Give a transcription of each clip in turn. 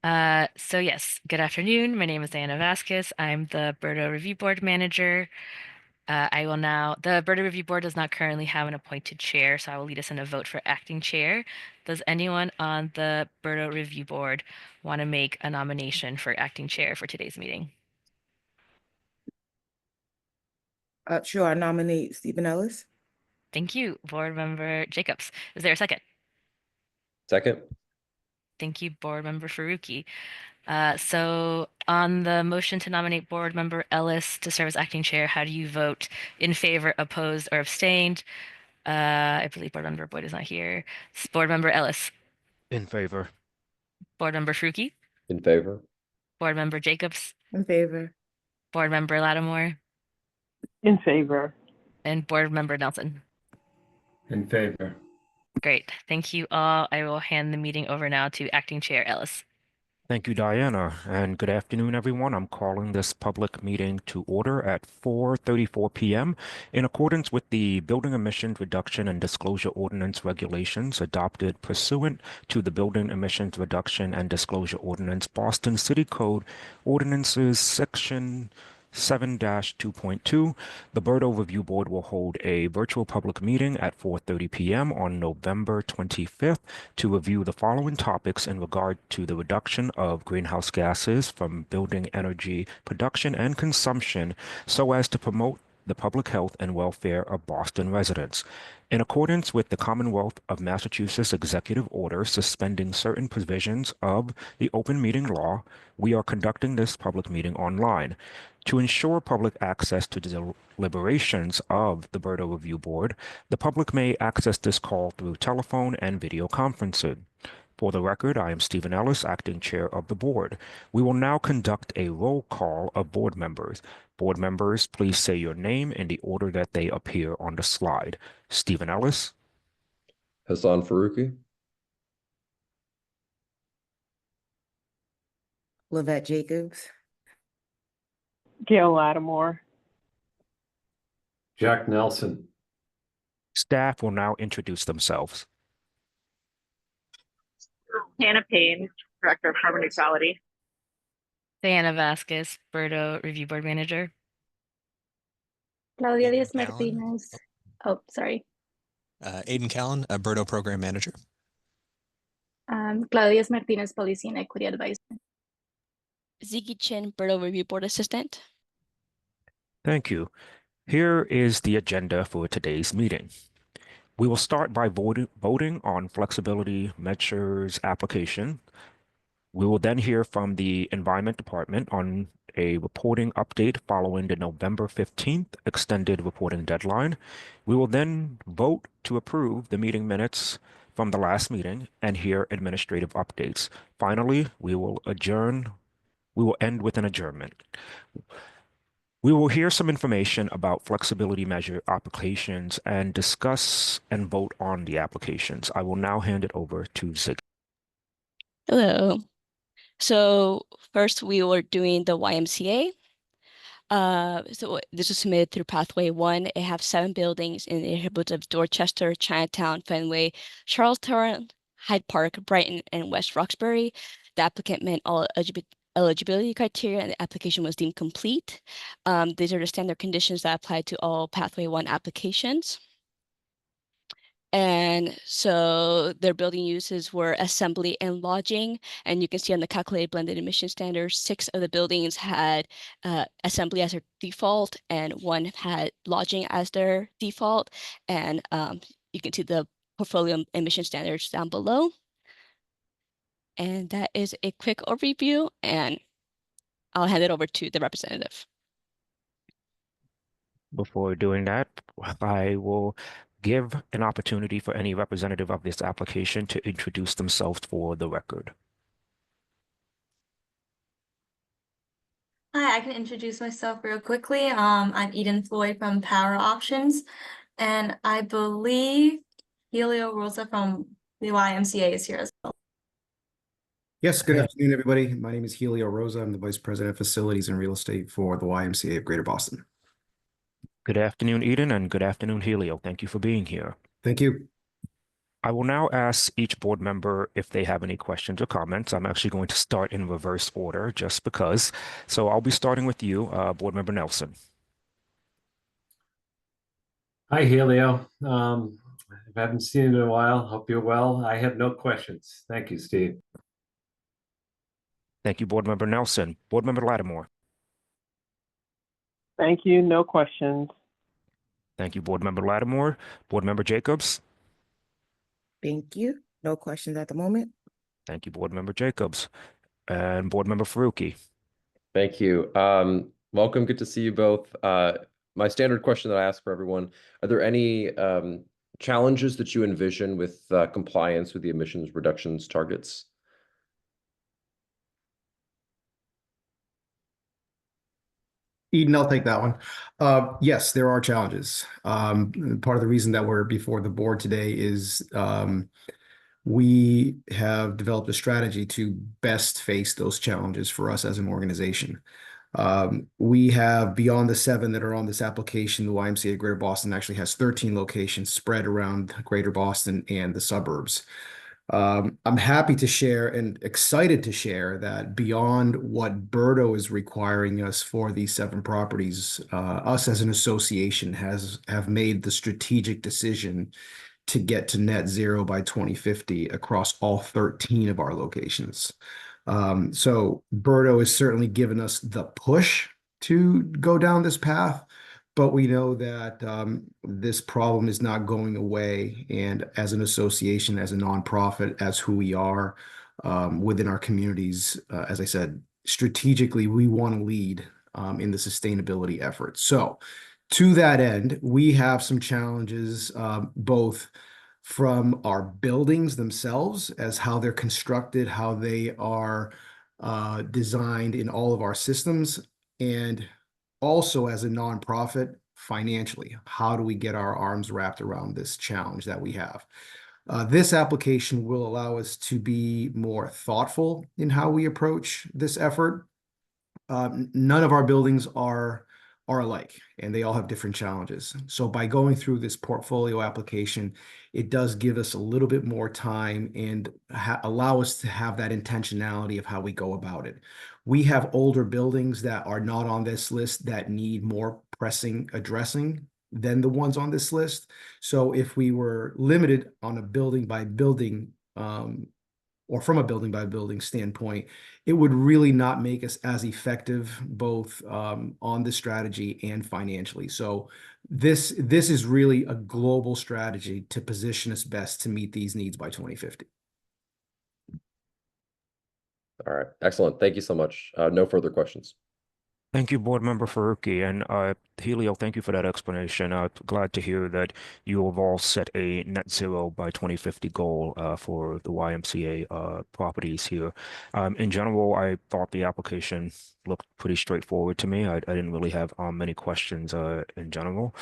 So yes, good afternoon. My name is Diana Vasquez. I'm the BERDO Review Board manager. The BERDO Review Board does not currently have an appointed chair, so I will lead us in a vote for acting chair. Does anyone on the BERDO Review Board want to make a nomination for acting chair for today's meeting? Sure, I nominate Stephen Ellis. Thank you, Board Member Jacobs. Is there a second? Second. Thank you, Board Member Faruqi. So on the motion to nominate Board Member Ellis to serve as acting chair, how do you vote? In favor, opposed, or abstained? I believe Board Member Boyd is not here. Board Member Ellis, In favor. Board Member Fruki, In favor. Board Member Jacobs, In favor. Board Member Lattimore, In favor. and Board Member Nelson. In favor. Great. Thank you all. I will hand the meeting over now to Acting Chair Ellis. Thank you, Diana, and good afternoon, everyone. I'm calling this public meeting to order at 4:34 p.m. in accordance with the Building Emissions Reduction and Disclosure Ordinance regulations adopted pursuant to the Building Emissions Reduction and Disclosure Ordinance, Boston City Code Ordinances, Section 7-2.2. The BERDO Review Board will hold a virtual public meeting at 4:30 p.m. on November 25th to review the following topics in regard to the reduction of greenhouse gases from building energy production and consumption so as to promote the public health and welfare of Boston residents. In accordance with the Commonwealth of Massachusetts Executive Order suspending certain provisions of the open meeting law, we are conducting this public meeting online. To ensure public access to the deliberations of the BERDO Review Board, the public may access this call through telephone and video conferencing. For the record, I am Stephen Ellis, acting chair of the board. We will now conduct a roll call of board members. Board members, please say your name in the order that they appear on the slide. Stephen Ellis, Hassan Faruqi. Lavette Jacobs. Gail Lattimore. Jack Nelson. staff will now introduce themselves. Hannah Payne, Director of Carbon Neutrality. Diana Vasquez, BERDO Review Board Manager. Claudia Aiden Diaz Callan. Martinez. Oh, sorry. Aiden Callan, a BERDO Program Manager. Claudia Diaz Martinez, Policy and Equity Advisor. Ziggy Chin, BERDO Review Board Assistant. Thank you. Here is the agenda for today's meeting. We will start by voting on flexibility measures application. We will then hear from the Environment Department on a reporting update following the November 15th extended reporting deadline. We will then vote to approve the meeting minutes from the last meeting and hear administrative updates. Finally, we will end with an adjournment. We will hear some information about flexibility measure applications and discuss and vote on the applications. I will now hand it over to Zig. Hello. So first we were doing the YMCA. So this was submitted through Pathway 1. It has 7 buildings in the neighborhoods of Dorchester, Chinatown, Fenway, Charlestown, Hyde Park, Brighton, and West Roxbury. The applicant met all eligibility criteria and the application was deemed complete. These are the standard conditions that apply to all Pathway 1 applications. And so their building uses were assembly and lodging. And you can see on the calculated blended emission standards, 6 of the buildings had assembly as their default and 1 had lodging as their default. And you can see the portfolio emission standards down below. And that is a quick overview, and I'll hand it over to the representative. Before doing that, I will give an opportunity for any representative of this application to introduce themselves for the record. Hi, I can introduce myself real quickly. I'm Eden Floyd from Power Options, and I believe Helio Rosa from the YMCA is here as well. Yes, good afternoon, everybody. My name is Helio Rosa. I'm the Vice President of Facilities and Real Estate for the YMCA of Greater Boston. Good afternoon, Eden, and good afternoon, Helio. Thank you for being here. Thank you. I will now ask each board member if they have any questions or comments. I'm actually going to start in reverse order just because. So I'll be starting with you, Board Member Nelson. Hi, Helio. I haven't seen you in a while. Hope you're well. I have no questions. Thank you, Steve. Thank you, Board Member Nelson. Board Member Lattimore. Thank you. No questions. Thank you, Board Member Lattimore. Board Member Jacobs. Thank you. No questions at the moment. Thank you, Board Member Jacobs. And Board Member Faruqi. Thank you. Welcome. Good to see you both. My standard question that I ask for everyone, are there any challenges that you envision with compliance with the emissions reductions targets? Eden, I'll take that one. Yes, there are challenges. Part of the reason that we're before the board today is we have developed a strategy to best face those challenges for us as an organization. We have, beyond the 7 that are on this application, the YMCA Greater Boston actually has 13 locations spread around Greater Boston and the suburbs. I'm happy to share and excited to share that beyond what BERDO is requiring us for these 7 properties, us as an association have made the strategic decision to get to net zero by 2050 across all 13 of our locations. So BERDO has certainly given us the push to go down this path, but we know that this problem is not going away. And as an association, as a nonprofit, as who we are within our communities, as I said, strategically, we want to lead in the sustainability effort. So to that end, we have some challenges, both from our buildings themselves as how they're constructed, how they are designed in all of our systems, and also as a nonprofit financially. How do we get our arms wrapped around this challenge that we have? This application will allow us to be more thoughtful in how we approach this effort. None of our buildings are alike, and they all have different challenges. So by going through this portfolio application, it does give us a little bit more time and allow us to have that intentionality of how we go about it. We have older buildings that are not on this list that need more pressing addressing than the ones on this list. So if we were limited on a building by building or from a building by building standpoint, it would really not make us as effective both on the strategy and financially. So this is really a global strategy to position us best to meet these needs by 2050. All right, excellent. Thank you so much. No further questions. Thank you, Board Member Faruqi. And Helio, thank you for that explanation. Glad to hear that you have all set a net zero by 2050 goal for the YMCA properties here. In general, I thought the application looked pretty straightforward to me. I didn't really have many questions in general.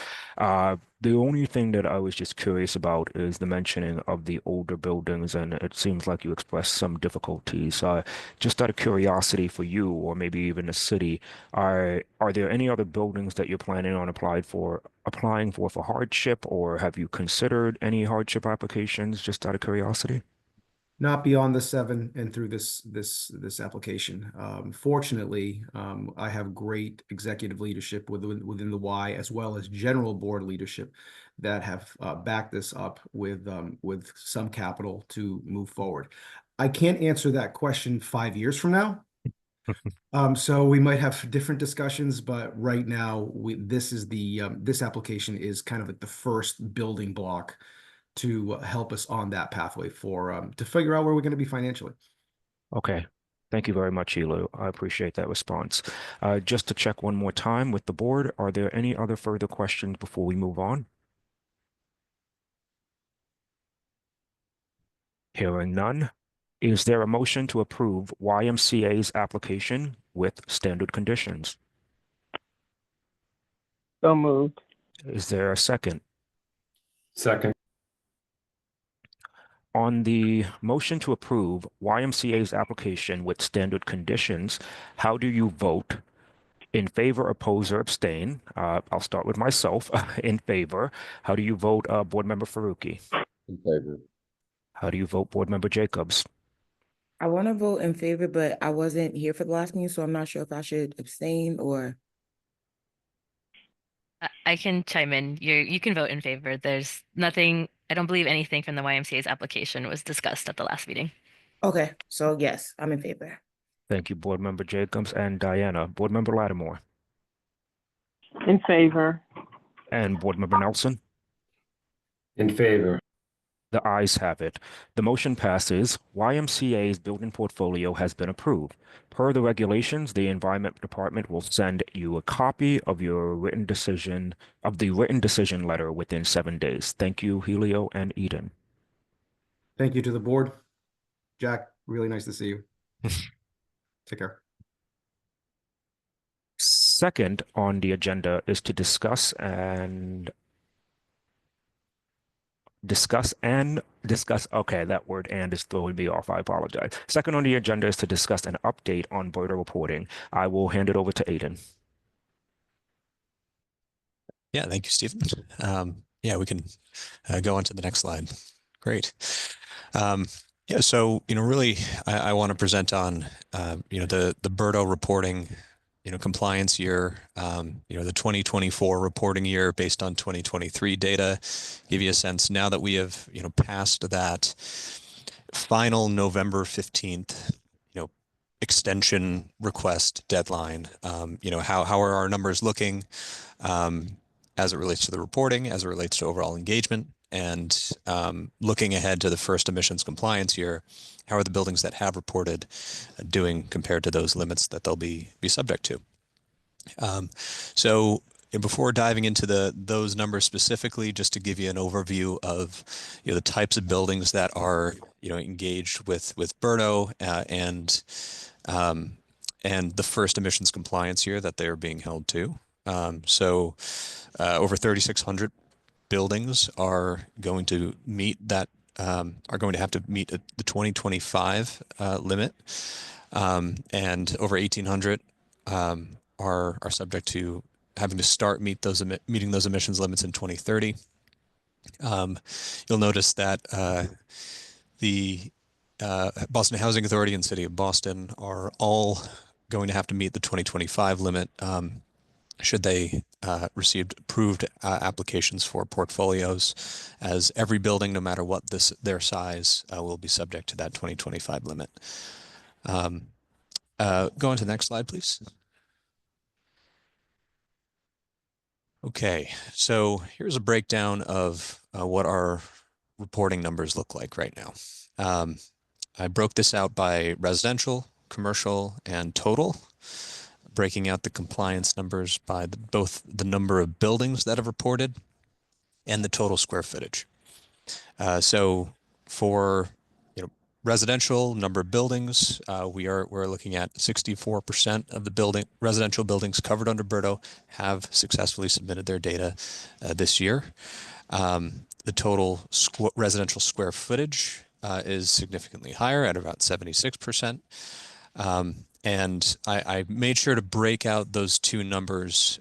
The only thing that I was just curious about is the mentioning of the older buildings, and it seems like you expressed some difficulties. Just out of curiosity for you, or maybe even the city, are there any other buildings that you're planning on applying for hardship, or have you considered any hardship applications, just out of curiosity? Not beyond the 7 and through this application. Fortunately, I have great executive leadership within the Y, as well as general board leadership that have backed this up with some capital to move forward. I can't answer that question 5 years from now. So we might have different discussions, but right now this application is kind of like the first building block to help us on that pathway to figure out where we're going to be financially. Okay. Thank you very much, Helio. I appreciate that response. Just to check one more time with the board, are there any other further questions before we move on? Hearing none. Is there a motion to approve YMCA's application with standard conditions? So moved. Is there a second? Second. On the motion to approve YMCA's application with standard conditions, how do you vote? In favor, oppose, or abstain? I'll start with myself. In favor. How do you vote, Board Member Faruqi? In favor. How do you vote, Board Member Jacobs? I want to vote in favor, but I wasn't here for the last meeting, so I'm not sure if I should abstain or. I can chime in. You can vote in favor. There's nothing, I don't believe anything from the YMCA's application was discussed at the last meeting. Okay, so yes, I'm in favor. Thank you, Board Member Jacobs and Diana. Board Member Lattimore In favor. and Board Member Nelson. In favor. The ayes have it. The motion passes. YMCA's building portfolio has been approved. Per the regulations, the Environment Department will send you a copy of the written decision letter within 7 days. Thank you, Helio and Eden. Thank you to the board. Jack, really nice to see you. Take care. Second on the agenda is to discuss. Okay, that word "and" is throwing me off. I apologize. Second on the agenda is to discuss an update on BERDO reporting. I will hand it over to Aiden. Yeah, thank you, Stephen. Yeah, we can go on to the next slide. Great. Yeah, so, really, I want to present on, the BERDO reporting, compliance year, the 2024 reporting year based on 2023 data, give you a sense now that we have, passed that final November 15th, extension request deadline. How are our numbers looking as it relates to the reporting, as it relates to overall engagement, and looking ahead to the first emissions compliance year, how are the buildings that have reported doing compared to those limits that they'll be subject to? So before diving into those numbers specifically, just to give you an overview of the types of buildings that are engaged with BERDO and the first emissions compliance year that they are being held to. So over 3,600 buildings are going to meet that, are going to have to meet the 2025 limit, and over 1,800 are subject to having to start meeting those emissions limits in 2030. You'll notice that the Boston Housing Authority and City of Boston are all going to have to meet the 2025 limit should they receive approved applications for portfolios, as every building, no matter what their size, will be subject to that 2025 limit. Go on to the next slide, please. Okay, so here's a breakdown of what our reporting numbers look like right now. I broke this out by residential, commercial, and total, breaking out the compliance numbers by both the number of buildings that have reported and the total square footage. So for residential number of buildings, we're looking at 64% of the residential buildings covered under BERDO have successfully submitted their data this year. The total residential square footage is significantly higher at about 76%. And I made sure to break out those two numbers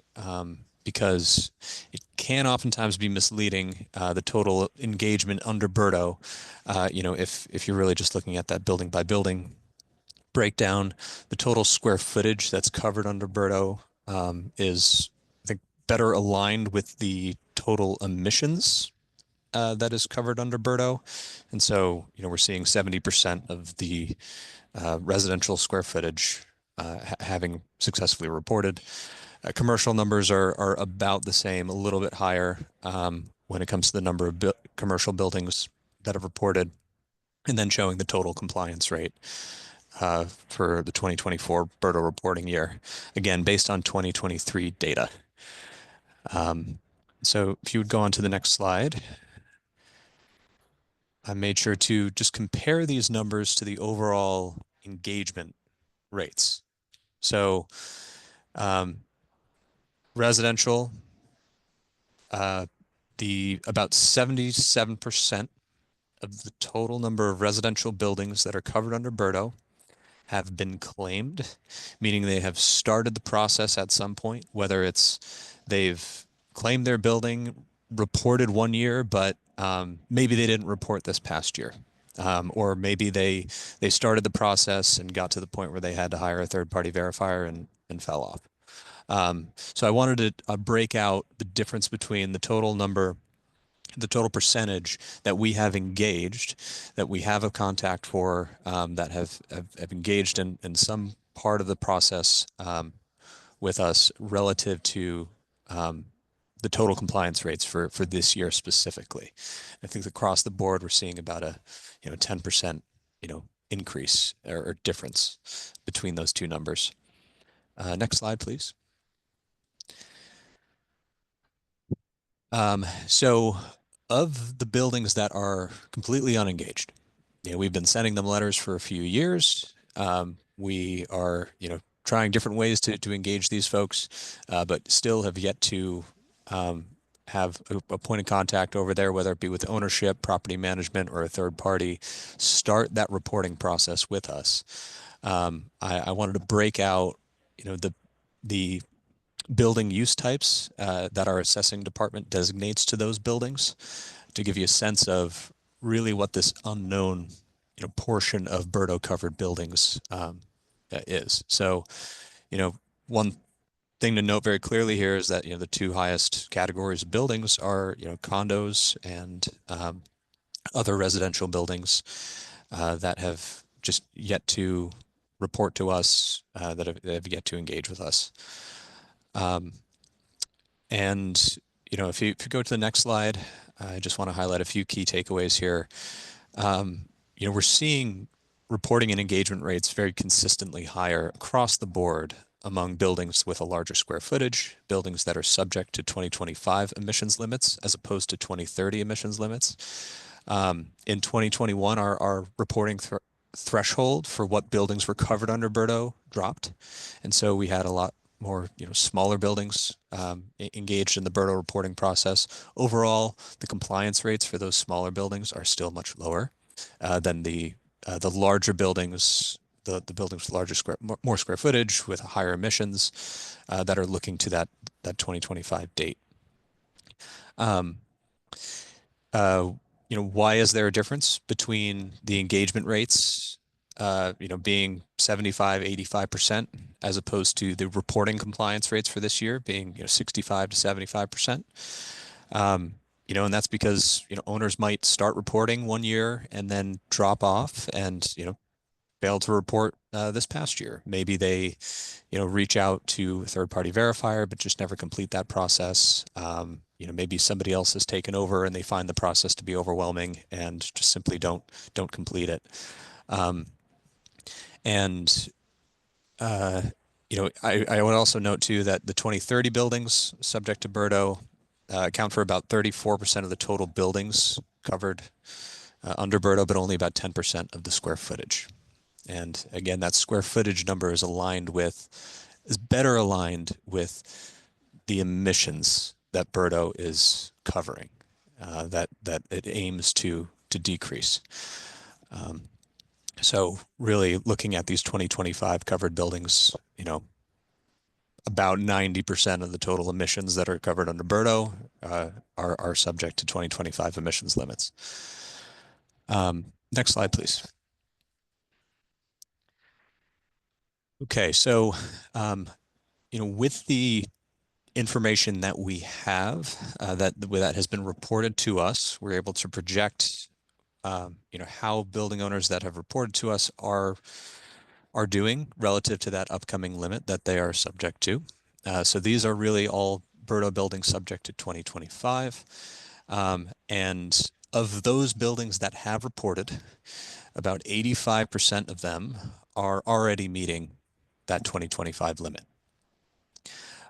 because it can oftentimes be misleading, the total engagement under BERDO. If you're really just looking at that building by building breakdown, the total square footage that's covered under BERDO is, I think, better aligned with the total emissions that is covered under BERDO. And so, we're seeing 70% of the residential square footage having successfully reported. Commercial numbers are about the same, a little bit higher when it comes to the number of commercial buildings that have reported, and then showing the total compliance rate for the 2024 BERDO reporting year, again, based on 2023 data. So if you would go on to the next slide. I made sure to just compare these numbers to the overall engagement rates. So residential, about 77% of the total number of residential buildings that are covered under BERDO have been claimed, meaning they have started the process at some point, whether it's they've claimed their building, reported one year, but maybe they didn't report this past year. Or maybe they started the process and got to the point where they had to hire a third-party verifier and fell off. So I wanted to break out the difference between the total percentage that we have engaged, that we have a contact for, that have engaged in some part of the process with us relative to the total compliance rates for this year specifically. I think across the board we're seeing about a 10% increase or difference between those two numbers. Next slide, please. So of the buildings that are completely unengaged, we've been sending them letters for a few years. We are, trying different ways to engage these folks, but still have yet to have a point of contact over there, whether it be with ownership, property management, or a third party, start that reporting process with us. I wanted to break out, the building use types that our assessing department designates to those buildings to give you a sense of really what this unknown portion of BERDO covered buildings is. So, one thing to note very clearly here is that the two highest categories of buildings are condos and other residential buildings that have just yet to report to us, that have yet to engage with us. And if you go to the next slide, I just want to highlight a few key takeaways here. We're seeing reporting and engagement rates very consistently higher across the board among buildings with a larger square footage, buildings that are subject to 2025 emissions limits as opposed to 2030 emissions limits. In 2021, our reporting threshold for what buildings were covered under BERDO dropped. And so we had a lot more smaller buildings engaged in the BERDO reporting process. Overall, the compliance rates for those smaller buildings are still much lower than the larger buildings, the buildings with larger more square footage with higher emissions that are looking to that 2025 date. Why is there a difference between the engagement rates being 75, 85%, as opposed to the reporting compliance rates for this year being 65 to 75%? And that's because owners might start reporting one year and then drop off and failed to report this past year. Maybe they reach out to a third-party verifier but just never complete that process. Maybe somebody else has taken over and they find the process to be overwhelming and just simply don't complete it. I would also note too that the 2030 buildings subject to BERDO account for about 34% of the total buildings covered under BERDO, but only about 10% of the square footage. And again, that square footage number is better aligned with the emissions that BERDO is covering, that it aims to decrease. So really looking at these 2025 covered buildings, about 90% of the total emissions that are covered under BERDO are subject to 2025 emissions limits. Next slide, please. Okay, so with the information that we have that has been reported to us, we're able to project how building owners that have reported to us are doing relative to that upcoming limit that they are subject to. So these are really all BERDO buildings subject to 2025. And of those buildings that have reported, about 85% of them are already meeting that 2025 limit.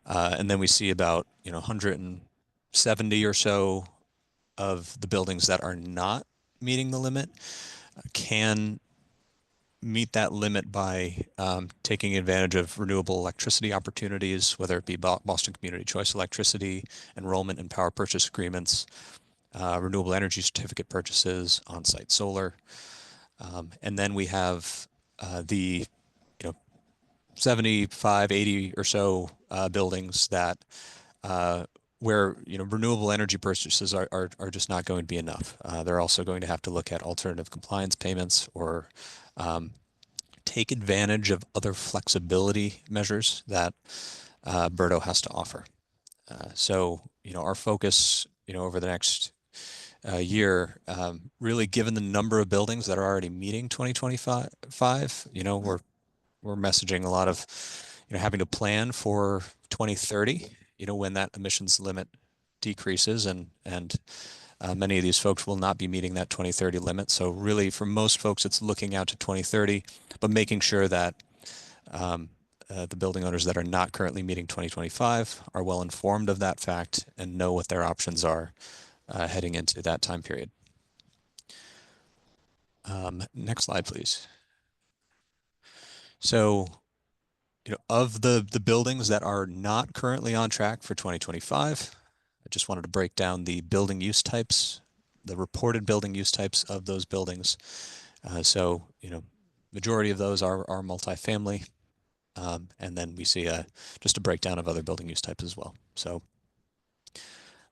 And then we see about 170 or so of the buildings that are not meeting the limit can meet that limit by taking advantage of renewable electricity opportunities, whether it be Boston Community Choice Electricity, enrollment in power purchase agreements, renewable energy certificate purchases, on-site solar. And then we have the 75, 80 or so buildings that where renewable energy purchases are just not going to be enough. They're also going to have to look at alternative compliance payments or take advantage of other flexibility measures that BERDO has to offer. So our focus over the next year, really given the number of buildings that are already meeting 2025, we're messaging a lot of having to plan for 2030, when that emissions limit decreases, and many of these folks will not be meeting that 2030 limit. So really, for most folks, it's looking out to 2030, but making sure that the building owners that are not currently meeting 2025 are well informed of that fact and know what their options are heading into that time period. Next slide, please. So, of the buildings that are not currently on track for 2025, I just wanted to break down the building use types, the reported building use types of those buildings. So, majority of those are multifamily. And then we see just a breakdown of other building use types as well. So,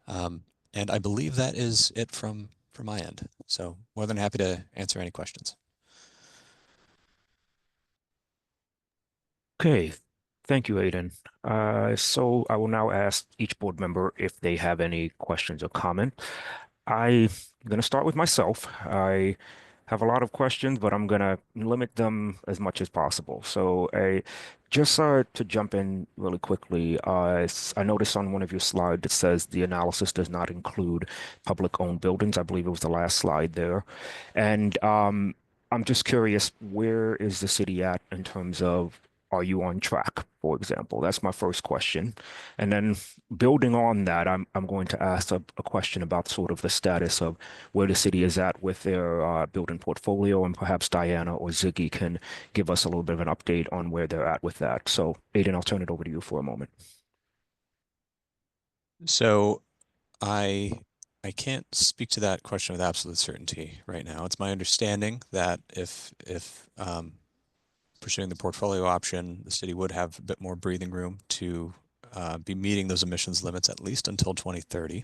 and I believe that is it from my end. So more than happy to answer any questions. Okay, thank you, Aiden. So I will now ask each board member if they have any questions or comment. I'm going to start with myself. I have a lot of questions, but I'm going to limit them as much as possible. So just to jump in really quickly, I noticed on one of your slides it says the analysis does not include public-owned buildings. I believe it was the last slide there. And I'm just curious, where is the city at in terms of, are you on track, for example? That's my first question. And then building on that, I'm going to ask a question about sort of the status of where the city is at with their building portfolio, and perhaps Diana or Ziggy can give us a little bit of an update on where they're at with that. So Aiden, I'll turn it over to you for a moment. So I can't speak to that question with absolute certainty right now. It's my understanding that if pursuing the portfolio option, the city would have a bit more breathing room to be meeting those emissions limits at least until 2030.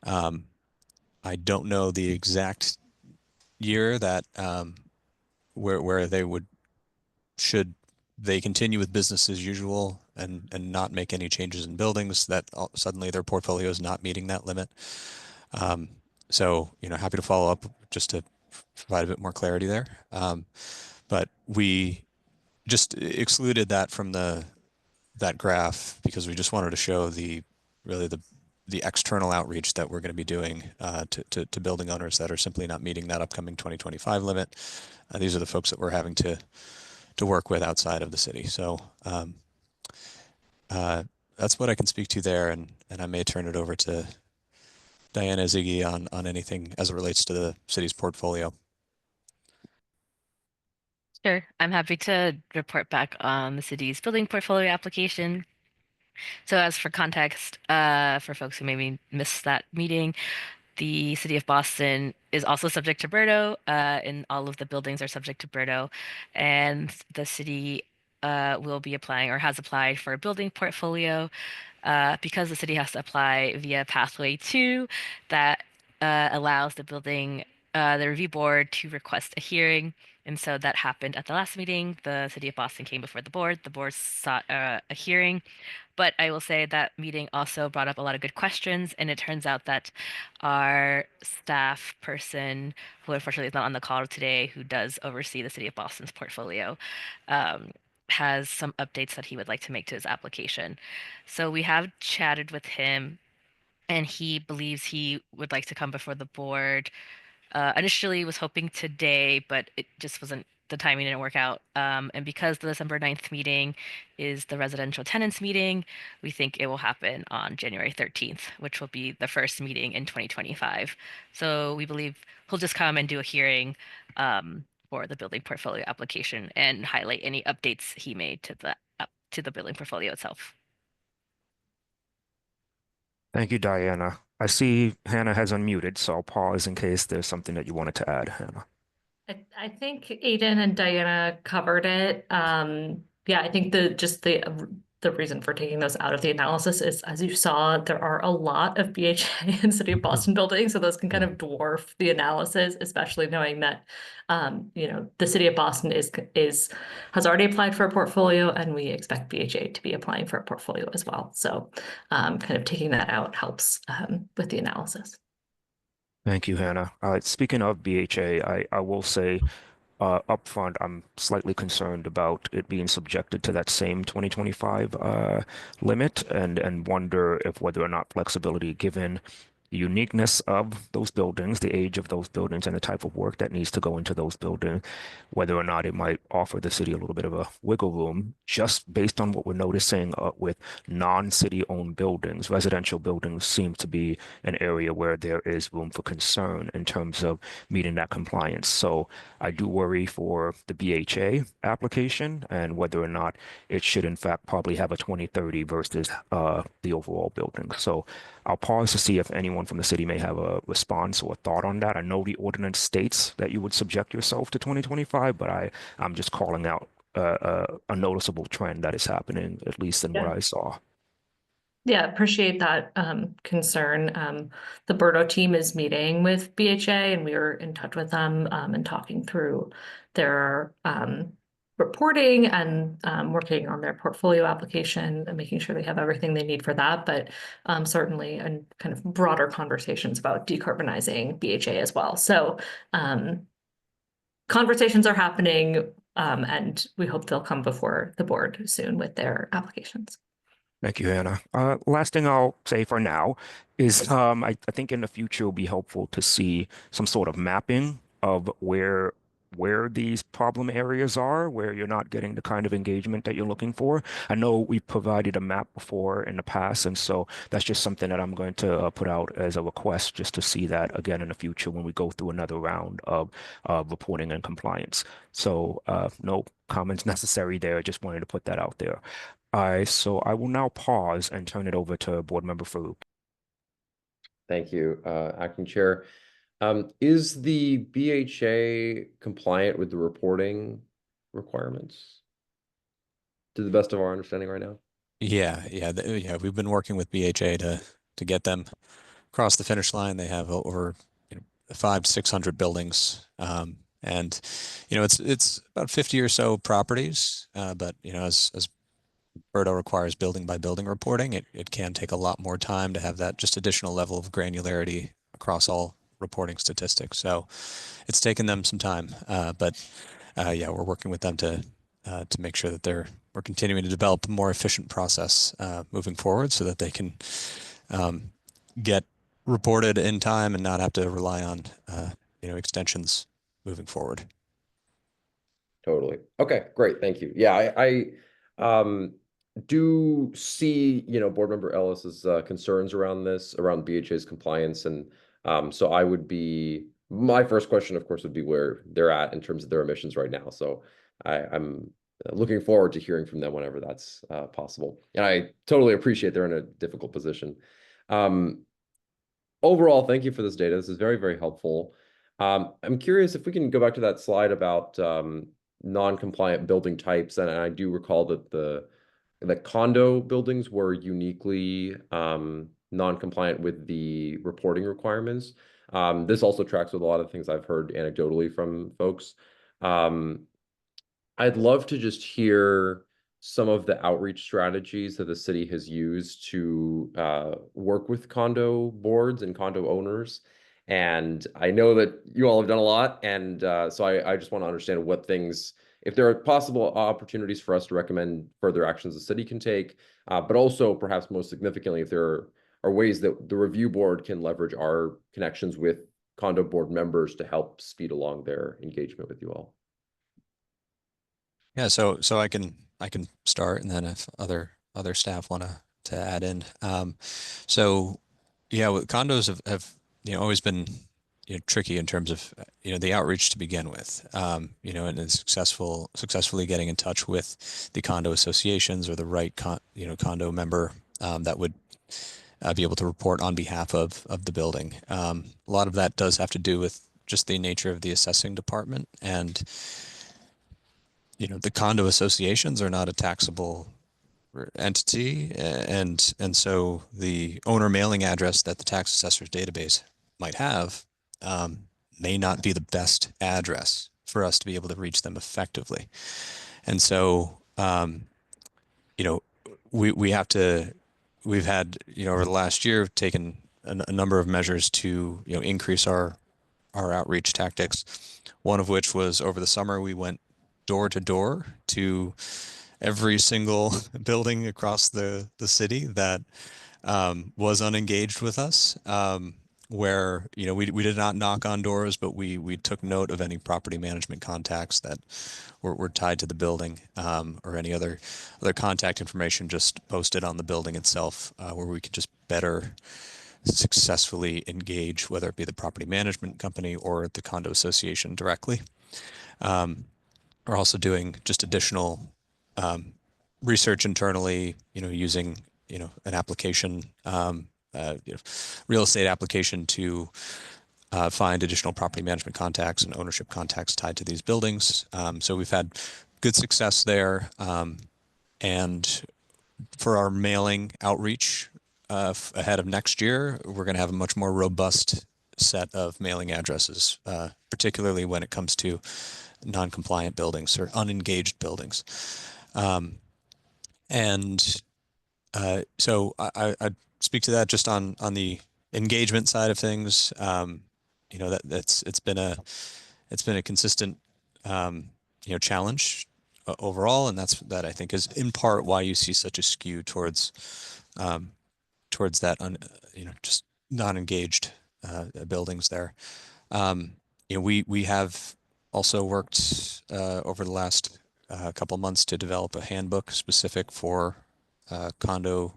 I don't know the exact year that where they should they continue with business as usual and not make any changes in buildings, that suddenly their portfolio is not meeting that limit. So happy to follow up just to provide a bit more clarity there. But we just excluded that from that graph because we just wanted to show the external outreach that we're going to be doing to building owners that are simply not meeting that upcoming 2025 limit. These are the folks that we're having to work with outside of the city. So that's what I can speak to there, and I may turn it over to Diana, Ziggy on anything as it relates to the city's portfolio. Sure. I'm happy to report back on the city's building portfolio application. So as for context, for folks who maybe missed that meeting, the city of Boston is also subject to BERDO, and all of the buildings are subject to BERDO. And the city will be applying or has applied for a building portfolio because the city has to apply via Pathway 2 that allows the review board to request a hearing. And so that happened at the last meeting. The city of Boston came before the board. The board sought a hearing. But I will say that meeting also brought up a lot of good questions, and it turns out that our staff person, who unfortunately is not on the call today, who does oversee the city of Boston's portfolio, has some updates that he would like to make to his application. So we have chatted with him, and he believes he would like to come before the board. Initially was hoping today, but it just wasn't, the timing didn't work out. And because the December 9th meeting is the residential tenants meeting, we think it will happen on January 13th, which will be the first meeting in 2025. So we believe he'll just come and do a hearing for the building portfolio application and highlight any updates he made to the building portfolio itself. Thank you, Diana. I see Hannah has unmuted, so I'll pause in case there's something that you wanted to add, Hannah. I think Aiden and Diana covered it. Yeah, I think the the reason for taking those out of the analysis is, as you saw, there are a lot of BHA and City of Boston buildings, so those can kind of dwarf the analysis, especially knowing that, you know, the City of Boston has already applied for a portfolio, and we expect BHA to be applying for a portfolio as well. So, kind of taking that out helps with the analysis. Thank you, Hannah. Speaking of BHA, I will say upfront, I'm slightly concerned about it being subjected to that same 2025 limit and wonder if whether or not flexibility, given the uniqueness of those buildings, the age of those buildings, and the type of work that needs to go into those buildings, whether or not it might offer the city a little bit of a wiggle room just based on what we're noticing with non-city owned buildings. Residential buildings seem to be an area where there is room for concern in terms of meeting that compliance. So I do worry for the BHA application and whether or not it should in fact probably have a 2030 versus the overall building. So I'll pause to see if anyone from the city may have a response or a thought on that. I know the ordinance states that you would subject yourself to 2025, but I'm just calling out a noticeable trend that is happening, at least in what I saw. Yeah, appreciate that concern. The BERDO team is meeting with BHA, and we were in touch with them and talking through their reporting and working on their portfolio application and making sure they have everything they need for that. But certainly, and kind of broader conversations about decarbonizing BHA as well. So conversations are happening, and we hope they'll come before the board soon with their applications. Thank you, Hannah. Last thing I'll say for now is I think in the future it'll be helpful to see some sort of mapping of where these problem areas are, where you're not getting the kind of engagement that you're looking for. I know we've provided a map before in the past, and so that's just something that I'm going to put out as a request just to see that again in the future when we go through another round of reporting and compliance. So no comments necessary there. Just wanted to put that out there. So I will now pause and turn it over to Board Member Farouk. Thank you, Acting Chair. Is the BHA compliant with the reporting requirements to the best of our understanding right now? Yeah. We've been working with BHA to get them across the finish line. They have over 500 to 600 buildings, and it's about 50 or so properties. But as BERDO requires building by building reporting, it can take a lot more time to have that just additional level of granularity across all reporting statistics. So it's taken them some time, but we're working with them to make sure that we're continuing to develop a more efficient process moving forward so that they can get reported in time and not have to rely on extensions moving forward. Totally. Okay, great. Thank you. Yeah, I do see, Board Member Ellis's concerns around this, around BHA's compliance. And so my first question, of course, would be where they're at in terms of their emissions right now. So I'm looking forward to hearing from them whenever that's possible. And I totally appreciate they're in a difficult position. Overall, thank you for this data. This is very, very helpful. I'm curious if we can go back to that slide about non-compliant building types. And I do recall that the condo buildings were uniquely non-compliant with the reporting requirements. This also tracks with a lot of things I've heard anecdotally from folks. I'd love to just hear some of the outreach strategies that the city has used to work with condo boards and condo owners. And I know that you all have done a lot. And so I just want to understand what things, if there are possible opportunities for us to recommend further actions the city can take, but also perhaps most significantly, if there are ways that the review board can leverage our connections with condo board members to help speed along their engagement with you all. Yeah, so I can start, and then if other staff want to add in. So yeah, condos have always been tricky in terms of the outreach to begin with, and successfully getting in touch with the condo associations or the right condo member that would be able to report on behalf of the building. A lot of that does have to do with just the nature of the assessing department, and the condo associations are not a taxable entity, and so the owner mailing address that the tax assessor's database might have may not be the best address for us to be able to reach them effectively. And so, you know, we've had, over the last year, taken a number of measures to, increase our outreach tactics. One of which was over the summer, we went door to door to every single building across the city that was unengaged with us, where we did not knock on doors, but we took note of any property management contacts that were tied to the building, or any other contact information just posted on the building itself, where we could just better successfully engage, whether it be the property management company or the condo association directly. We're also doing just additional research internally, using an application, real estate application to find additional property management contacts and ownership contacts tied to these buildings. So we've had good success there. And for our mailing outreach ahead of next year, we're going to have a much more robust set of mailing addresses, particularly when it comes to non-compliant buildings or unengaged buildings. So I speak to that just on the engagement side of things. It's been a consistent challenge overall, and that I think is in part why you see such a skew towards that just non-engaged buildings there. We have also worked over the last couple months to develop a handbook specific for condo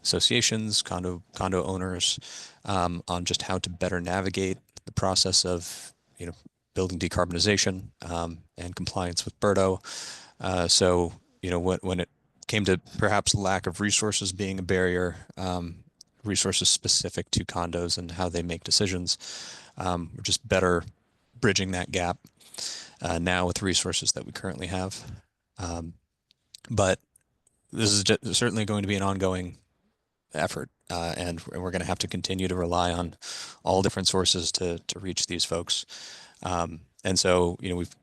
associations, condo owners, on just how to better navigate the process of building decarbonization and compliance with BERDO. So when it came to perhaps lack of resources being a barrier, resources specific to condos and how they make decisions, we're just better bridging that gap now with the resources that we currently have. But this is certainly going to be an ongoing effort, and we're going to have to continue to rely on all different sources to reach these folks. And so, we've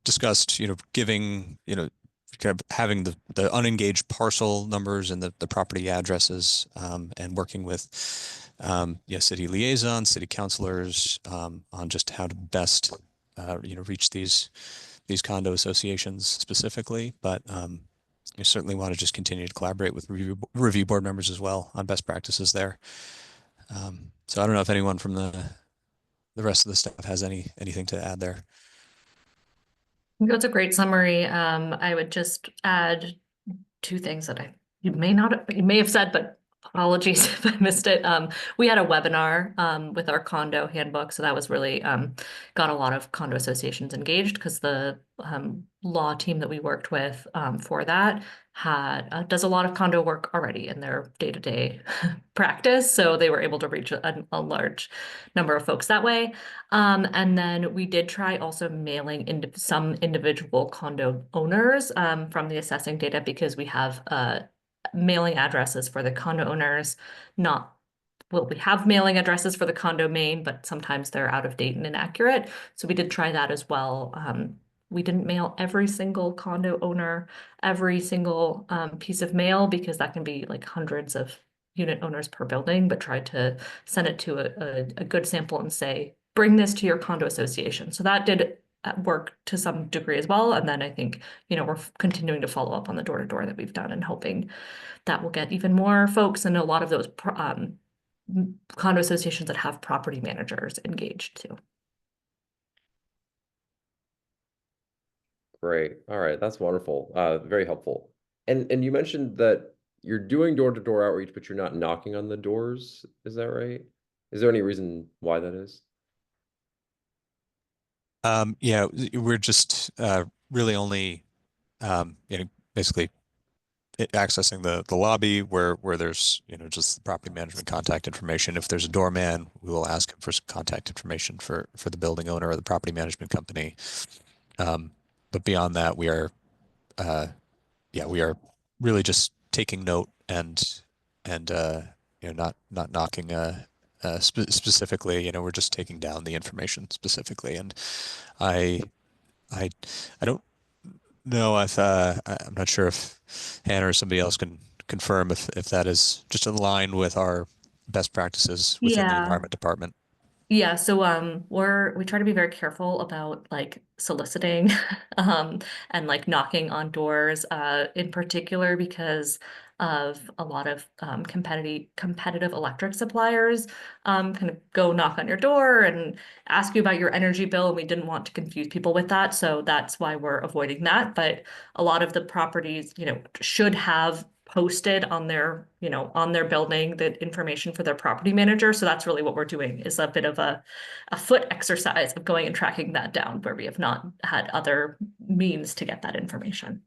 discussed giving kind of having the unengaged parcel numbers and the property addresses, and working with city liaisons, city councilors, on just how to best reach these condo associations specifically. But you certainly want to just continue to collaborate with review board members as well on best practices there. So I don't know if anyone from the rest of the staff has anything to add there. That's a great summary. I would just add two things that you may have said, but apologies if I missed it. We had a webinar with our condo handbook, so that was really got a lot of condo associations engaged, because the law team that we worked with for that does a lot of condo work already in their day-to-day practice, so they were able to reach a large number of folks that way. And then we did try also mailing into some individual condo owners from the assessing data, because we have mailing addresses for the condo owners. We have mailing addresses for the condo main, but sometimes they're out of date and inaccurate. So we did try that as well. We didn't mail every single condo owner every single piece of mail, because that can be like hundreds of unit owners per building, but tried to send it to a good sample and say, bring this to your condo association. So that did work to some degree as well. And then I think, we're continuing to follow up on the door-to-door that we've done, and hoping that will get even more folks, and a lot of those condo associations that have property managers engaged too. Great. All right. That's wonderful. Very helpful. And you mentioned that you're doing door-to-door outreach, but you're not knocking on the doors. Is that right? Is there any reason why that is? Yeah, we're just really only basically accessing the lobby where there's just the property management contact information. If there's a doorman, we will ask him for some contact information for the building owner or the property management company. But beyond that, we are really just taking note and not knocking specifically. We're just taking down the information specifically, and I I I don't know if I'm not sure if Hannah or somebody else can confirm if that is just in line with our best practices within the Yeah. environment department. Yeah, so we try to be very careful about like soliciting and like knocking on doors in particular because of a lot of competitive electric suppliers kind of go knock on your door and ask you about your energy bill, and we didn't want to confuse people with that, so that's why we're avoiding that. But a lot of the properties, should have posted on their building the information for their property manager. So that's really what we're doing, is a bit of a foot exercise of going and tracking that down where we have not had other means to get that information.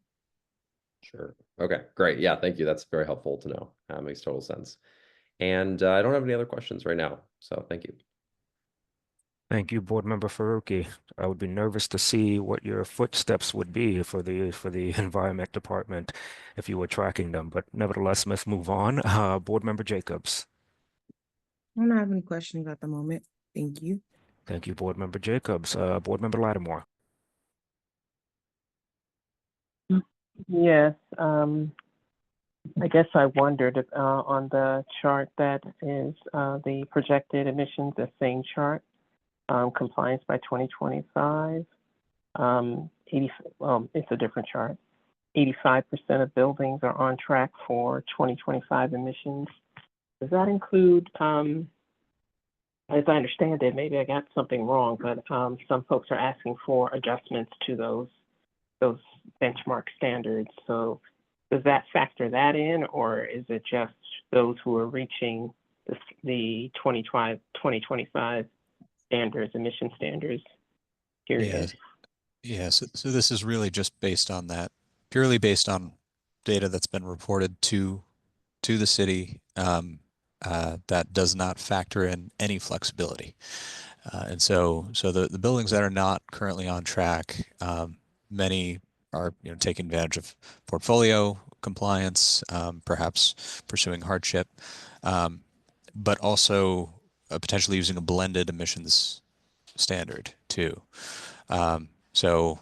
Sure. Okay, great. Yeah, thank you. That's very helpful to know. Makes total sense. And I don't have any other questions right now, so thank you. Thank you, Board Member Faruqi. I would be nervous to see what your footsteps would be for the Environment Department if you were tracking them, but nevertheless, let's move on. Board Member Jacobs. I don't have any questions at the moment. Thank you. Thank you, Board Member Jacobs. Board Member Lattimore. Yes, I guess I wondered if, on the chart that is the projected emissions, the same chart, compliance by 2025, it's a different chart. 85% of buildings are on track for 2025 emissions. Does that include, as I understand it, maybe I got something wrong, but some folks are asking for adjustments to those benchmark standards. So does that factor that in, or is it just those who are reaching the 2025 standards, emission standards, period? Yes. So this is really just based on that, purely based on data that's been reported to the city, that does not factor in any flexibility. And so the buildings that are not currently on track, many are taking advantage of portfolio compliance, perhaps pursuing hardship, but also potentially using a blended emissions standard too. So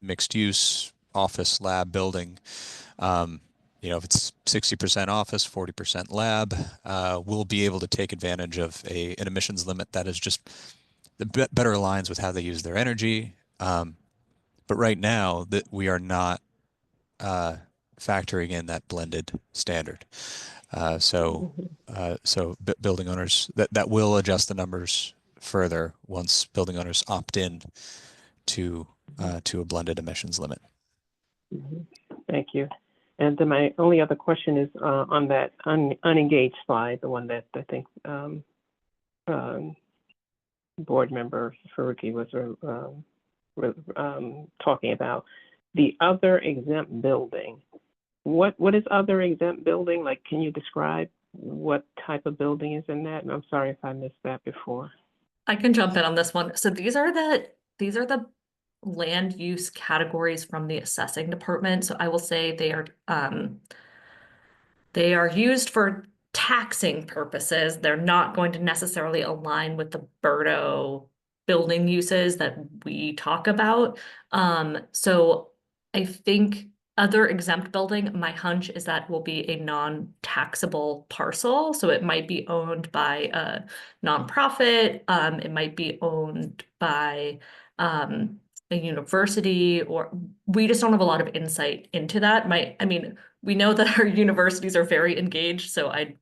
mixed use office lab building, if it's 60% office, 40% lab, we'll be able to take advantage of an emissions limit that is just better aligns with how they use their energy. But right now that we are not factoring in that blended standard. So building owners that will adjust the numbers further once building owners opt in to a blended emissions limit. Thank you. And then my only other question is on that unengaged slide, the one that I think Board Member Faruqi was talking about. The other exempt building. What is other exempt building? Like, can you describe what type of building is in that? And I'm sorry if I missed that before. I can jump in on this one. So these are the land use categories from the assessing department. So I will say they are used for taxing purposes. They're not going to necessarily align with the BERDO building uses that we talk about. So I think other exempt building, my hunch is that will be a non-taxable parcel. So it might be owned by a nonprofit. It might be owned by a university, or we just don't have a lot of insight into that. We know that our universities are very engaged, so I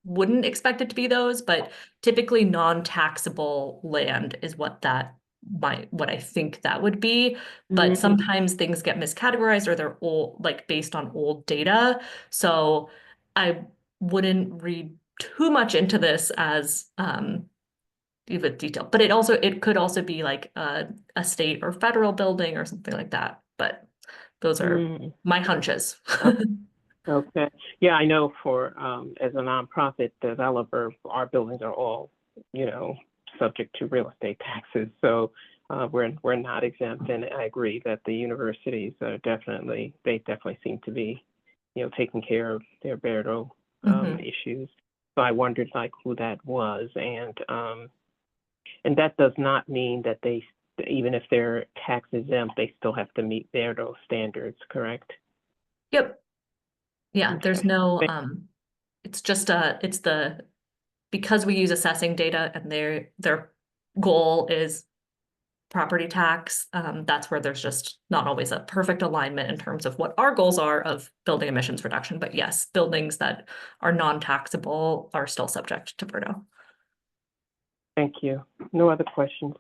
wouldn't expect it to be those, but typically non-taxable land is what I think that would be. But sometimes things get miscategorized, or they're old, like based on old data. So I wouldn't read too much into this as with detail, but it could also be like a state or federal building or something like that. But those are my hunches. Okay. Yeah, I know for as a nonprofit developer, our buildings are all, subject to real estate taxes. So we're not exempt, and I agree that the universities are definitely seem to be, taking care of their BERDO issues. So I wondered like who that was, and that does not mean that they, even if they're tax exempt, they still have to meet BERDO standards, correct? Yep. Yeah, there's Okay. no, it's just because we use assessing data and their goal is property tax, that's where there's just not always a perfect alignment in terms of what our goals are of building emissions reduction. But yes, buildings that are non-taxable are still subject to BERDO. Thank you. No other questions.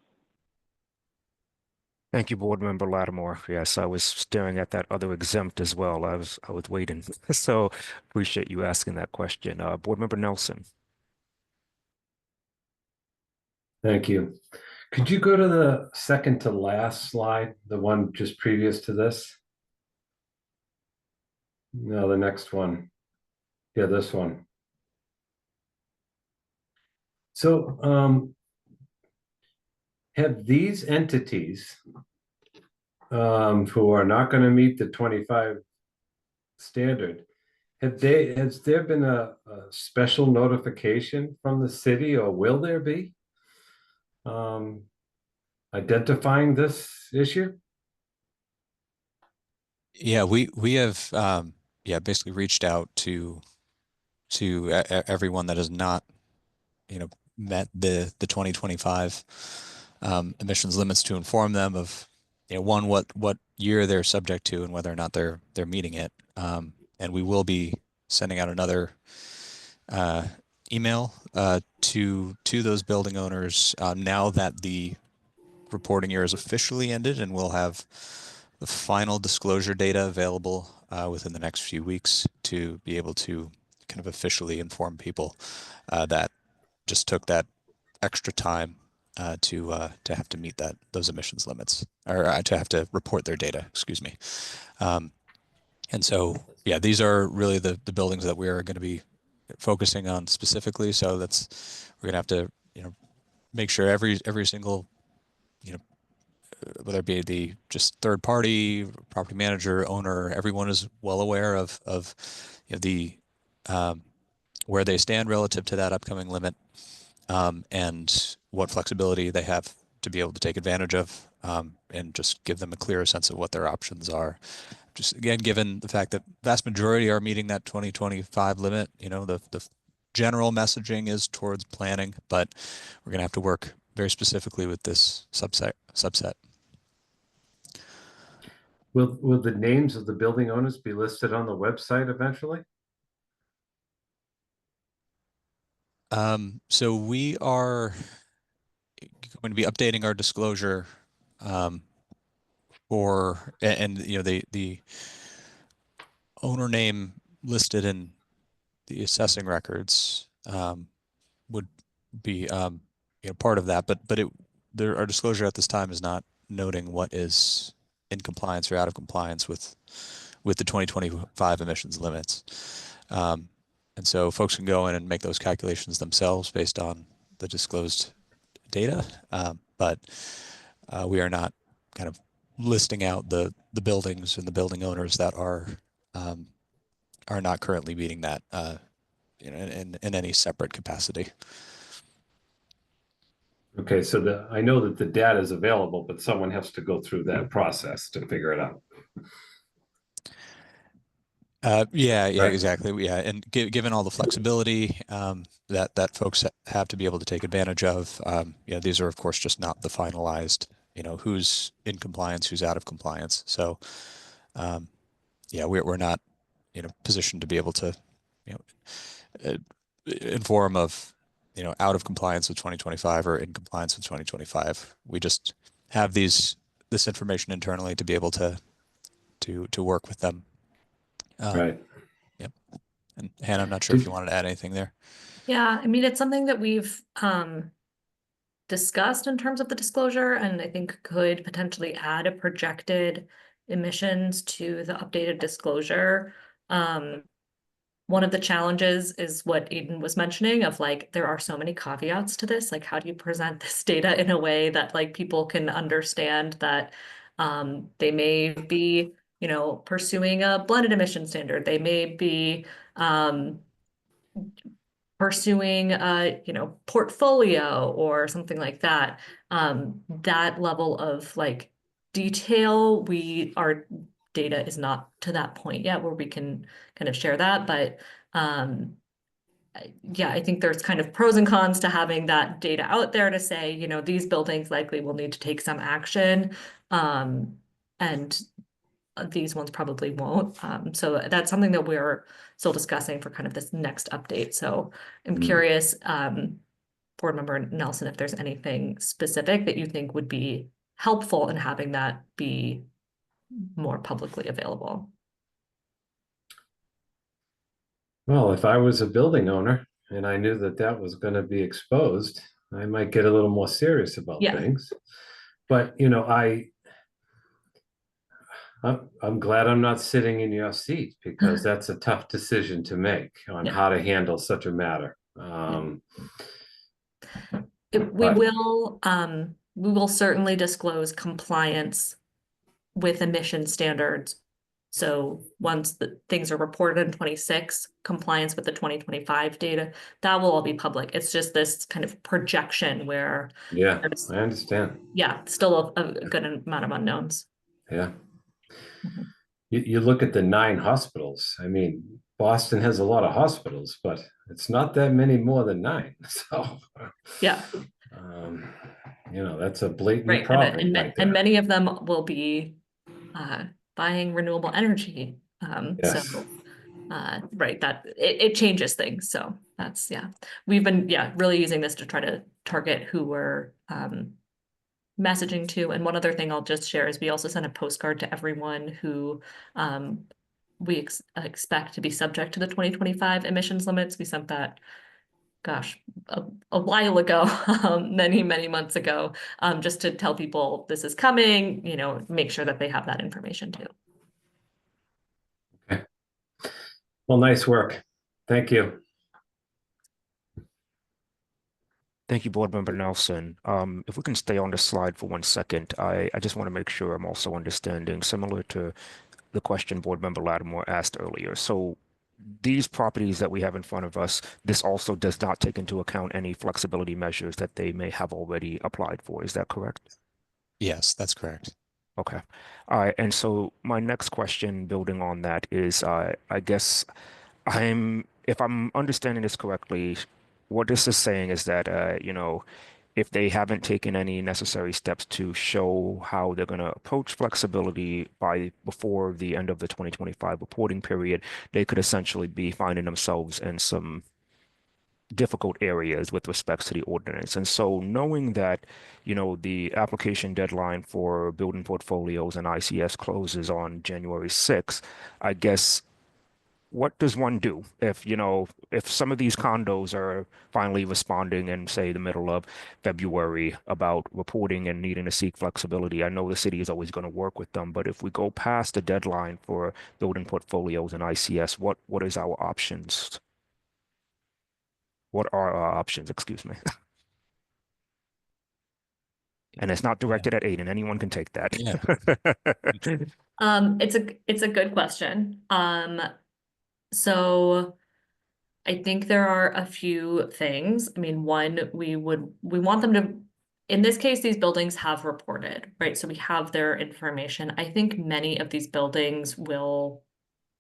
Thank you, Board Member Lattimore. Yes, I was staring at that other exempt as well. I was waiting. So appreciate you asking that question. Board Member Nelson. Thank you. Could you go to the second to last slide, the one just previous to this? No, the next one. Yeah, this one. So have these entities who are not going to meet the 25 standard, has there been a special notification from the city, or will there be, identifying this issue? Yeah, we have basically reached out to everyone that has not met the 2025 emissions limits to inform them of one, what year they're subject to and whether or not they're meeting it. And we will be sending out another email to those building owners now that the reporting year is officially ended, and we'll have the final disclosure data available within the next few weeks to be able to kind of officially inform people that just took that extra time to have to meet those emissions limits, or to have to report their data, excuse me. And so, yeah, these are really the buildings that we are going to be focusing on specifically. So we're going to have to, make sure every single, whether it be the just third party, property manager, owner, everyone is well aware of the where they stand relative to that upcoming limit, and what flexibility they have to be able to take advantage of, and just give them a clearer sense of what their options are. Just again, given the fact that vast majority are meeting that 2025 limit, the general messaging is towards planning, but we're going to have to work very specifically with this subset. Will the names of the building owners be listed on the website eventually? So we are going to be updating our disclosure and the owner name listed in the assessing records would be part of that, but our disclosure at this time is not noting what is in compliance or out of compliance with the 2025 emissions limits. And so folks can go in and make those calculations themselves based on the disclosed data, but we are not kind of listing out the buildings and the building owners that are not currently meeting that in any separate capacity. Okay, so I know that the data is available, but someone has to go through that process to figure it out. Yeah, Right. exactly. Yeah, and given all the flexibility that folks have to be able to take advantage of, these are of course just not the finalized, who's in compliance, who's out of compliance. So, we're not, positioned to be able to, inform of, out of compliance with 2025 or in compliance with 2025. We just have this information internally to be able to work with them. Right. Yep. And Hannah, I'm not sure if you wanted to add anything there. Yeah, I mean, it's something that we've discussed in terms of the disclosure, and I think could potentially add a projected emissions to the updated disclosure. one of the challenges is what Aiden was mentioning of like, there are so many caveats to this. Like, how do you present this data in a way that like people can understand that they may be, you know, pursuing a blended emission standard. They may be pursuing a, you know, portfolio or something like that. That level of like detail, our data is not to that point yet where we can kind of share that, but yeah, I think there's kind of pros and cons to having that data out there to say, you know, these buildings likely will need to take some action, and these ones probably won't. So that's something that we're still discussing for kind of this next update. So I'm curious, Board Member Nelson, if there's anything specific that you think would be helpful in having that be more publicly available. Well, if I was a building owner and I knew that that was going to be exposed, I might get a little more serious about things. But, you know, I'm glad I'm not sitting in your seat, because that's a tough decision to make on how to handle such a matter. We will certainly disclose compliance with emission standards. So once the things are reported in 26, compliance with the 2025 data, that will all be public. It's just this kind of projection where I understand. Yeah, still a good amount of unknowns. Yeah. You look at the 9 hospitals. I mean, Boston has a lot of hospitals, but it's not that many more than 9. So yeah, you know, that's a blatant right. problem. And many of them will be buying renewable energy. So right, that it changes things. So that's we've been really using this to try to target who we're messaging to. And one other thing I'll just share is we also sent a postcard to everyone who we expect to be subject to the 2025 emissions limits. We sent that, gosh, a while ago, many months ago, just to tell people this is coming, you know, make sure that they have that information too. Okay. Well, nice work. Thank you. Thank you, Board Member Nelson. If we can stay on the slide for 1 second, I just want to make sure I'm also understanding, similar to the question Board Member Lattimore asked earlier. So these properties that we have in front of us, this also does not take into account any flexibility measures that they may have already applied for. Is that correct? Yes, that's correct. Okay. All right. And so my next question, building on that, is I guess if I'm understanding this correctly, what this is saying is that, you know, if they haven't taken any necessary steps to show how they're going to approach flexibility before the end of the 2025 reporting period, they could essentially be finding themselves in some difficult areas with respects to the ordinance. And so knowing that, you know, the application deadline for building portfolios and ICS closes on January 6th, I guess, what does one do if, you know, if some of these condos are finally responding in, say, the middle of February about reporting and needing to seek flexibility? I know the city is always going to work with them, but if we go past the deadline for building portfolios and ICS, what is our options? What are our options? Excuse me. And it's not directed at Aiden. Anyone can take that. It's a good question. So I think there are a few things. I mean, one, we want them to, in this case, these buildings have reported, right? So we have their information. I think many of these buildings will,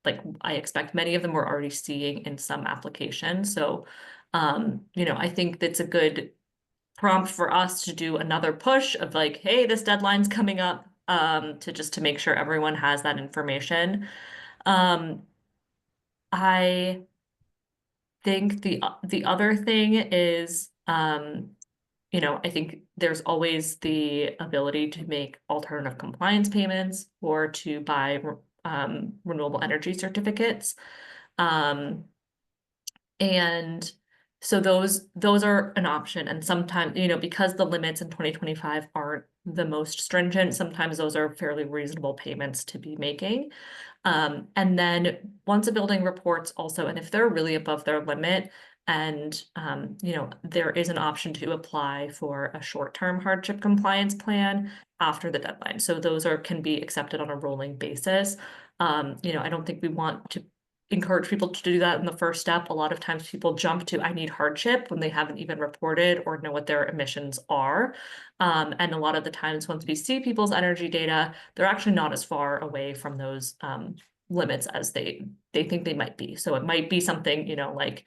like, I expect many of them we're already seeing in some applications. So, you know, I think that's a good prompt for us to do another push of like, hey, this deadline's coming up, to make sure everyone has that information. I think the other thing is, you know, I think there's always the ability to make alternative compliance payments or to buy renewable energy certificates. And so those are an option. And sometimes, you know, because the limits in 2025 aren't the most stringent, sometimes those are fairly reasonable payments to be making. And then once a building reports also, and if they're really above their limit, and there is an option to apply for a short-term hardship compliance plan after the deadline. So those can be accepted on a rolling basis. I don't think we want to encourage people to do that in the first step. A lot of times people jump to I need hardship when they haven't even reported or know what their emissions are. And a lot of the times once we see people's energy data, they're actually not as far away from those limits as they think they might be. So it might be something, like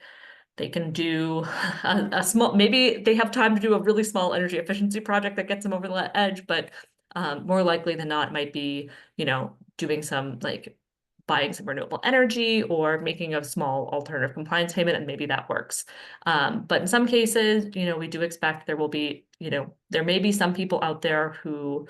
they can do a small, maybe they have time to do a really small energy efficiency project that gets them over the edge, but more likely than not, it might be, doing some buying some renewable energy or making a small alternative compliance payment, and maybe that works. But in some cases, we do expect there will be, there may be some people out there who,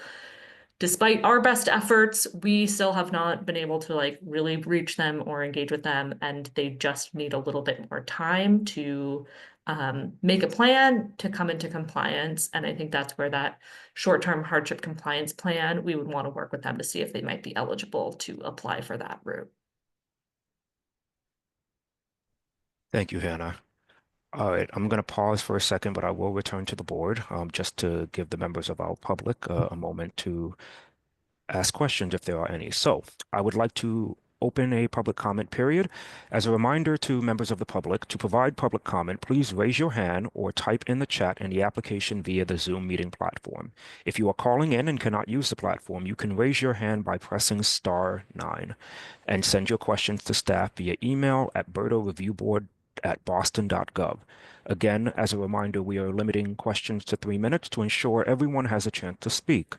despite our best efforts, we still have not been able to really reach them or engage with them, and they just need a little bit more time to make a plan to come into compliance. And I think that's where that short-term hardship compliance plan, we would want to work with them to see if they might be eligible to apply for that route. Thank you, Hannah. All right, I'm going to pause for a second, but I will return to the board just to give the members of our public a moment to ask questions if there are any. So I would like to open a public comment period. As a reminder to members of the public, to provide public comment, please raise your hand or type in the chat in the application via the Zoom meeting platform. If you are calling in and cannot use the platform, you can raise your hand by pressing *9 and send your questions to staff via email at berdoreviewboard@boston.gov. Again, as a reminder, we are limiting questions to 3 minutes to ensure everyone has a chance to speak.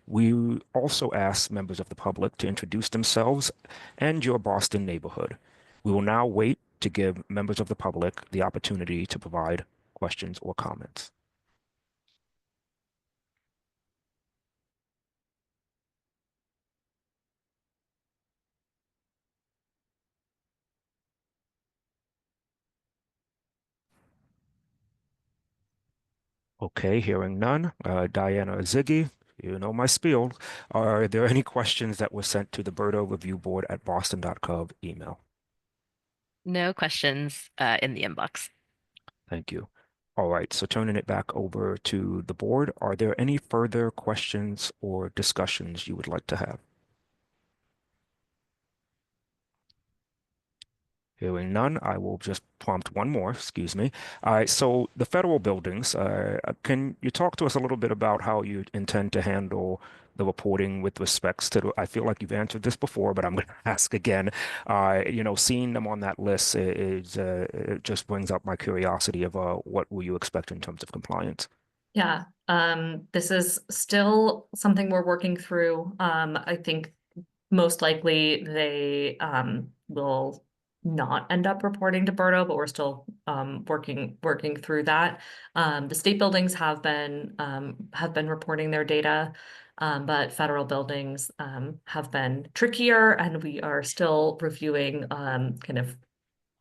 We also ask members of the public to introduce themselves and your Boston neighborhood. We will now wait to give members of the public the opportunity to provide questions or comments. Okay, hearing none. Diana Ziggy, you know my spiel. Are there any questions that were sent to the BERDO Review Board at boston.gov email? No questions in the inbox. Thank you. All right, so turning it back over to the board, are there any further questions or discussions you would like to have? Hearing none, I will just prompt one more, excuse me. All right, so the federal buildings, can you talk to us a little bit about how you intend to handle the reporting with respects to, I feel like you've answered this before, but I'm going to ask again. Seeing them on that list it just brings up my curiosity of what will you expect in terms of compliance? Yeah, this is still something we're working through. I think most likely they will not end up reporting to BERDO, but we're still working through that. The state buildings have been reporting their data, but federal buildings have been trickier, and we are still reviewing kind of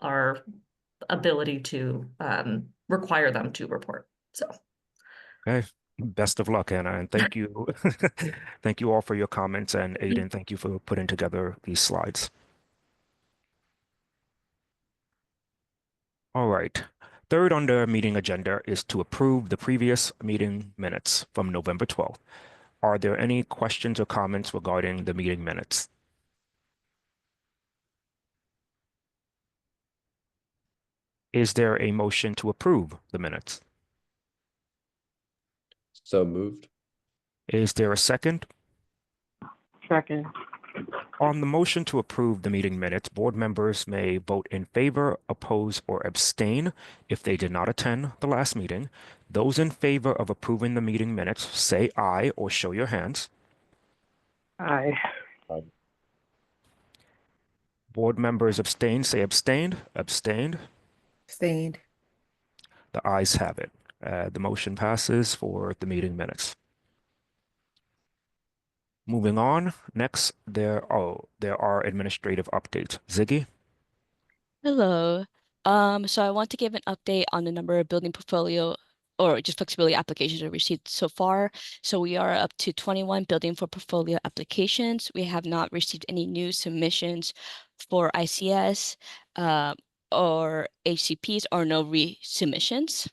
our ability to require them to report. So. Okay. Best of luck, Anna, and thank you. Thank you all for your comments, and Aiden, thank you for putting together these slides. All right. Third on the meeting agenda is to approve the previous meeting minutes from November 12th. Are there any questions or comments regarding the meeting minutes? Is there a motion to approve the minutes? So moved. Is there a second? Second. On the motion to approve the meeting minutes, board members may vote in favor, oppose, or abstain if they did not attend the last meeting. Those in favor of approving the meeting minutes, say aye or show your hands. Aye. Board members abstain, say abstained. Abstained. Abstained. The ayes have it. The motion passes for the meeting minutes. Moving on, next, there are administrative updates. Ziggy? Hello. So I want to give an update on the number of building portfolio or just flexibility applications are received so far. So we are up to 21 building for portfolio applications. We have not received any new submissions for ICS or HCPs, or no resubmissions.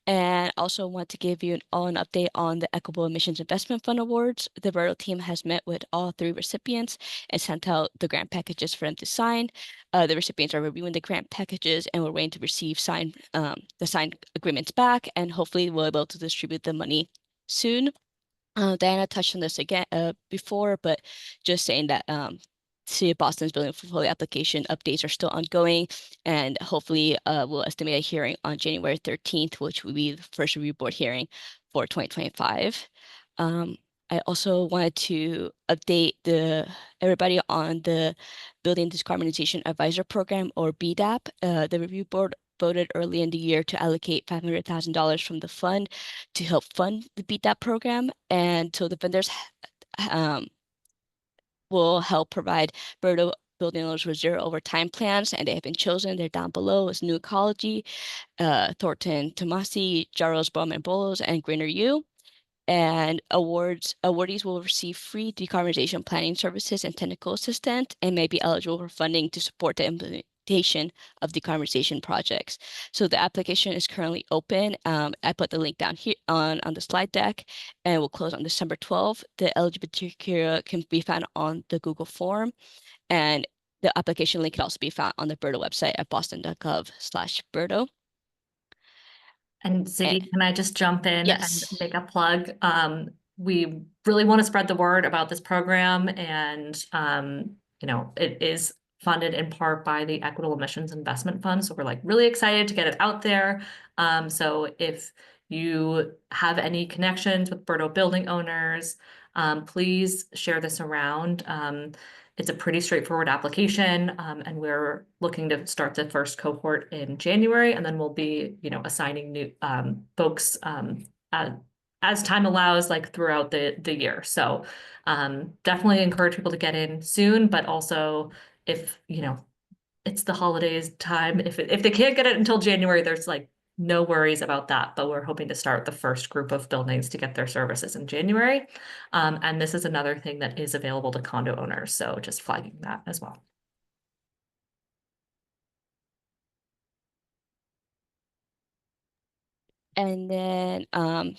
And also want to give you an update on the Equitable Emissions Investment Fund Awards. The BERDO team has met with all 3 recipients and sent out the grant packages for them to sign. The recipients are reviewing the grant packages, and we're waiting to receive the signed agreements back, and hopefully we'll be able to distribute the money soon. Diana touched on this again before, but just saying that City of Boston's building portfolio application updates are still ongoing, and hopefully we'll estimate a hearing on January 13th, which will be the first review board hearing for 2025. I also wanted to update everybody on the Building Decarbonization Advisor Program, or BDAP. The review board voted early in the year to allocate $500,000 from the fund to help fund the BDAP program, and so the vendors will help provide BERDO building owners with zero overtime plans, and they have been chosen. They're down below. It's New Ecology, Thornton Tomasi, Jaros Bowman Bolos, and Greener U. And awardees will receive free decarbonization planning services and technical assistance, and may be eligible for funding to support the implementation of decarbonization projects. So the application is currently open. I put the link down here on the slide deck, and it will close on December 12th. The eligibility criteria can be found on the Google form, and the application link can also be found on the BERDO website at boston.gov/BERDO. And Ziggy, can I just jump in Yes. and make a plug? We really want to spread the word about this program, and it is funded in part by the Equitable Emissions Investment Fund. So we're like really excited to get it out there. So if you have any connections with BERDO building owners, please share this around. It's a pretty straightforward application, and we're looking to start the first cohort in January, and then we'll be, assigning new folks as time allows, like throughout the year. So definitely encourage people to get in soon, but also if it's the holidays time, if they can't get it until January, there's like no worries about that, but we're hoping to start the first group of buildings to get their services in January. And this is another thing that is available to condo owners, so just flagging that as well. And then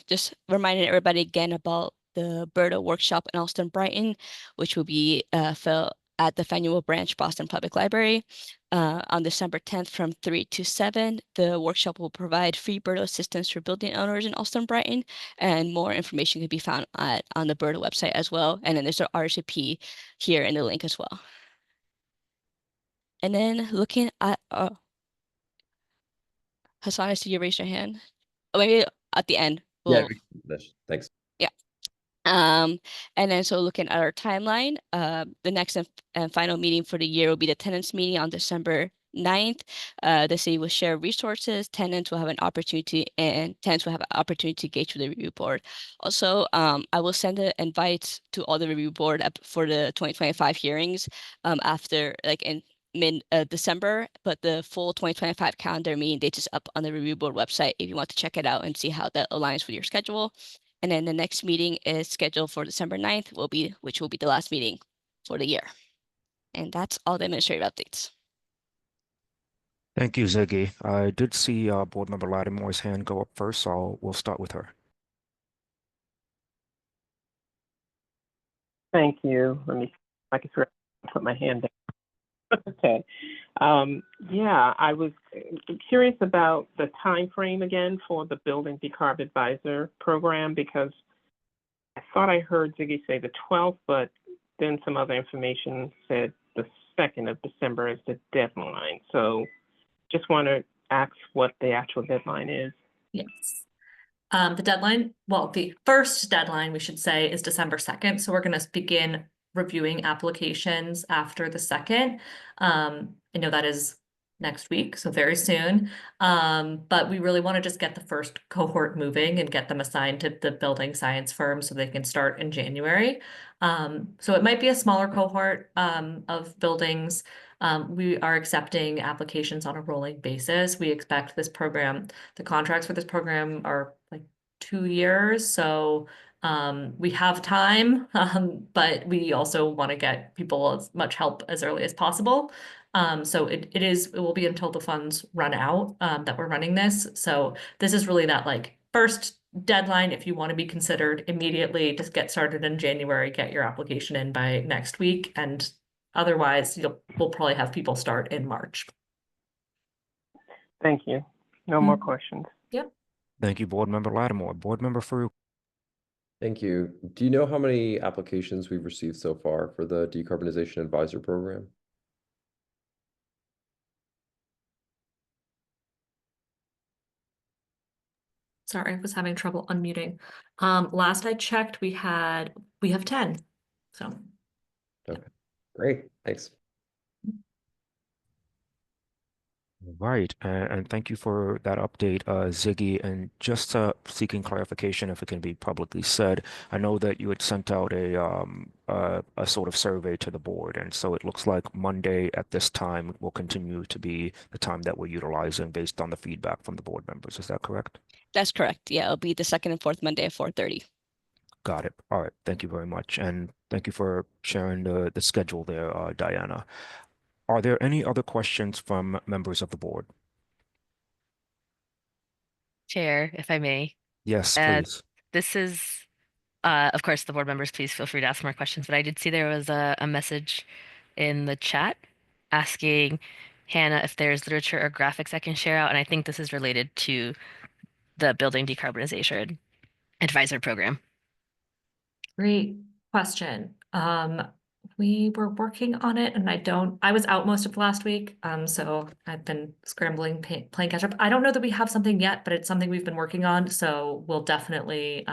just reminding everybody again about the BERDO workshop in Allston Brighton, which will be held at the Faneuil Branch Boston Public Library on December 10th from 3 to 7. The workshop will provide free BERDO assistance for building owners in Allston Brighton, and more information can be found on the BERDO website as well. And then there's an RSVP here in the link as well. And then looking at Hassan, I see you raise your hand. Oh, maybe at the end. Yeah, thanks. Yeah. And then so looking at our timeline, the next and final meeting for the year will be the tenants meeting on December 9th. The city will share resources, tenants will have an opportunity to engage with the review board. Also, I will send the invites to all the review board for the 2025 hearings after in mid-December, but the full 2025 calendar meeting date is up on the review board website if you want to check it out and see how that aligns with your schedule. And then the next meeting is scheduled for December 9th, which will be the last meeting for the year. And that's all the administrative updates. Thank you, Ziggy. I did see Board Member Lattimore's hand go up first, so we'll start with her. Thank you. Let me see if I can put my hand down. Okay. Yeah, I was curious about the time frame again for the Building Decarb Advisor program, because I thought I heard Ziggy say the 12th, but then some other information said the 2nd of December is the deadline. So just want to ask what the actual deadline is. Yes. The deadline, well, the first deadline we should say is December 2nd. So we're going to begin reviewing applications after the 2nd. I know that is next week, so very soon. But we really want to just get the first cohort moving and get them assigned to the building science firm so they can start in January. So it might be a smaller cohort of buildings. We are accepting applications on a rolling basis. We expect this program, the contracts for this program are like 2 years. So we have time, but we also want to get people as much help as early as possible. So it will be until the funds run out that we're running this. So this is really that like first deadline if you want to be considered immediately. Just get started in January, get your application in by next week, and otherwise we'll probably have people start in March. Thank you. No more questions. Yep. Thank you, Board Member Lattimore. Board Member Farouk. Thank you. Do you know how many applications we've received so far for the Decarbonization Advisor Program? Sorry, I was having trouble unmuting. Last I checked, we have 10. So Okay, great, thanks. Right, and thank you for that update, Ziggy. And just seeking clarification, if it can be publicly said, I know that you had sent out a sort of survey to the board, and so it looks like Monday at this time will continue to be the time that we're utilizing based on the feedback from the board members. Is that correct? That's correct. Yeah, it'll be the second and fourth Monday at 4:30. Got it. All right. Thank you very much, and thank you for sharing the schedule there, Diana. Are there any other questions from members of the board? Chair, if I may. Yes, Uh, please. This is, of course, the board members, please feel free to ask more questions, but I did see there was a message in the chat asking Hannah if there's literature or graphics I can share out, and I think this is related to the Building Decarbonization Advisor Program. great question. We were working on it and I was out most of last week. So I've been scrambling, playing catch up. I don't know that we have something yet, but it's something we've been working on. So we'll definitely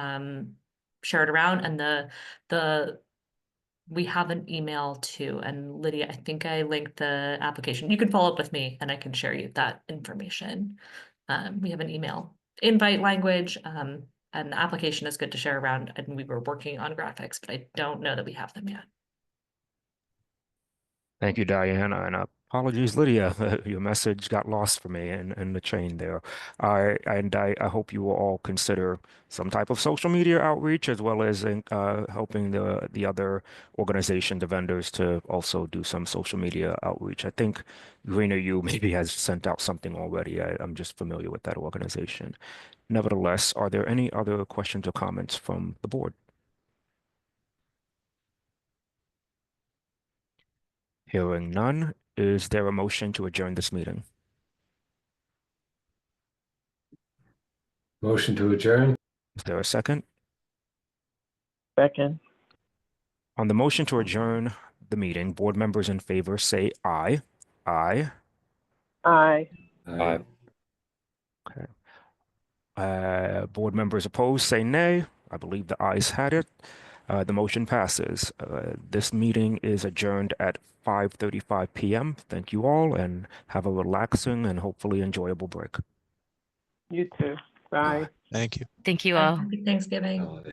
share it around. And we have an email too. And Lydia, I think I linked the application. You can follow up with me and I can share you that information. We have an email invite language. And the application is good to share around, and we were working on graphics, but I don't know that we have them yet. Thank you, Diana, and apologies, Lydia. Your message got lost for me in the chain there. I hope you will all consider some type of social media outreach as well as helping the other organization, the vendors, to also do some social media outreach. I think Greener You maybe has sent out something already. I'm just familiar with that organization. Nevertheless, are there any other questions or comments from the board? Hearing none, is there a motion to adjourn this meeting? Motion to adjourn? Is there a second? Second. On the motion to adjourn the meeting, board members in favor say aye. Aye. Aye. Aye. Okay. Board members opposed say nay. I believe the ayes had it. The motion passes. This meeting is adjourned at 5:35 p.m. Thank you all and have a relaxing and hopefully enjoyable break. You too. Bye. Thank you. Thank you all. Happy Thanksgiving.